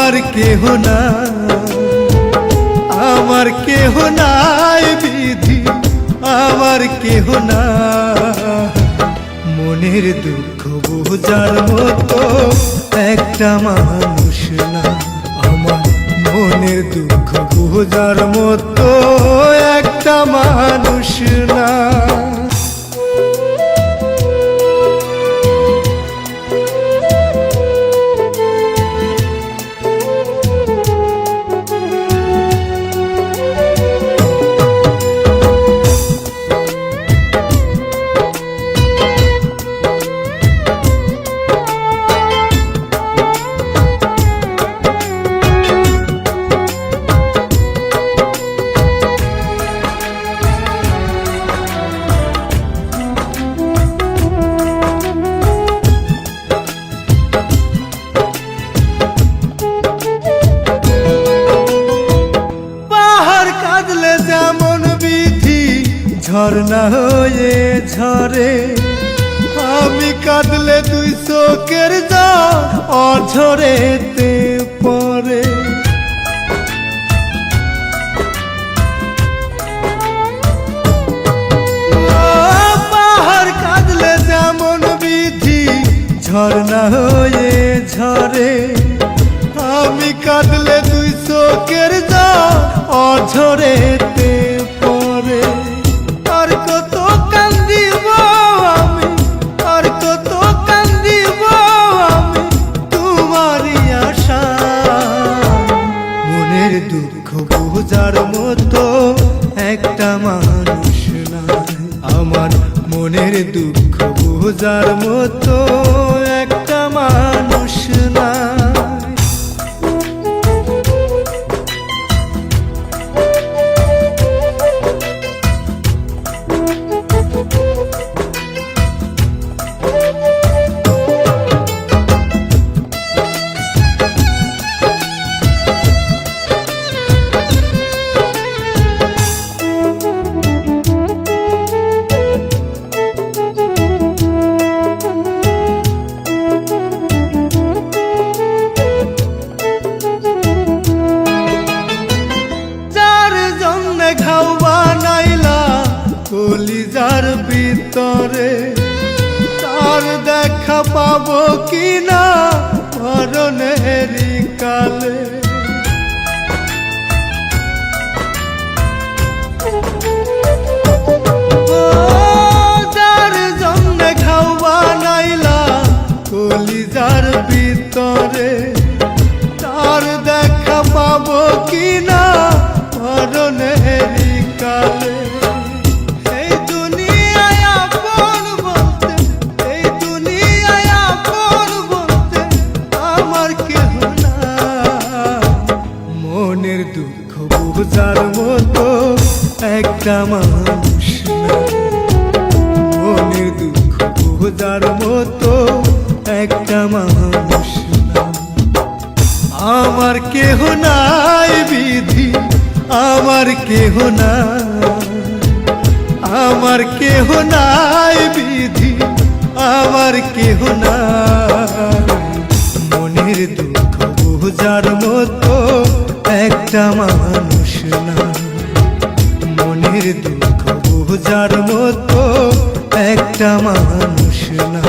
আমার কেহ না, আমার কেহ নাই বিধি, আমার কেহ না। মনের দুঃখ বোঝার মতো একটা মানুষ না, আমার মনের দুঃখ বোঝার মতো একটা মানুষ না। যেমন বিধি ঝর্ণা হয়ে ঝরে, আমি কাঁদলে দুই চোখের জল অঝরেতে পড়ে। পাহাড় কাঁদলে যেমন বিধি ঝর্ণা হয়ে ঝরে, আমি কাঁদলে দুই চোখের জল অঝরেতে পড়ে। আর কত কান্দিব আমি, আর কত কান্দিব আমি তোমারই আশা। মনের দুঃখ বোঝার মতো একটা মানুষ নাই, আমার মনের দুঃখ বোঝার মতো একটা মানুষ নাই। ঘাও বানাইলা কলিজার ভিতরে, তার দেখা পাবো কিনা মরণেরই কালে। যার জন্য ঘাও বানাইলা কলিজার ভিতরে, তার দেখা পাবো কিনা মরণেরই কালে। এই দুনিয়ায় আপন বলতে, এই দুনিয়ায় আপন বলতে আমার কেহ না। মনের দুঃখ বোঝার মতো একটা মানুষ না, মনের দুঃখ বোঝার মতো একটা মানুষ না। আমার কেহ নাই বিধি, আমার কেহ না, আমার কেহ নাই বিধি, আমার কেহ না। মনের দুঃখ বোঝার মতো একটা মানুষ না, মনের দুঃখ বোঝার মতো একটা মানুষ না।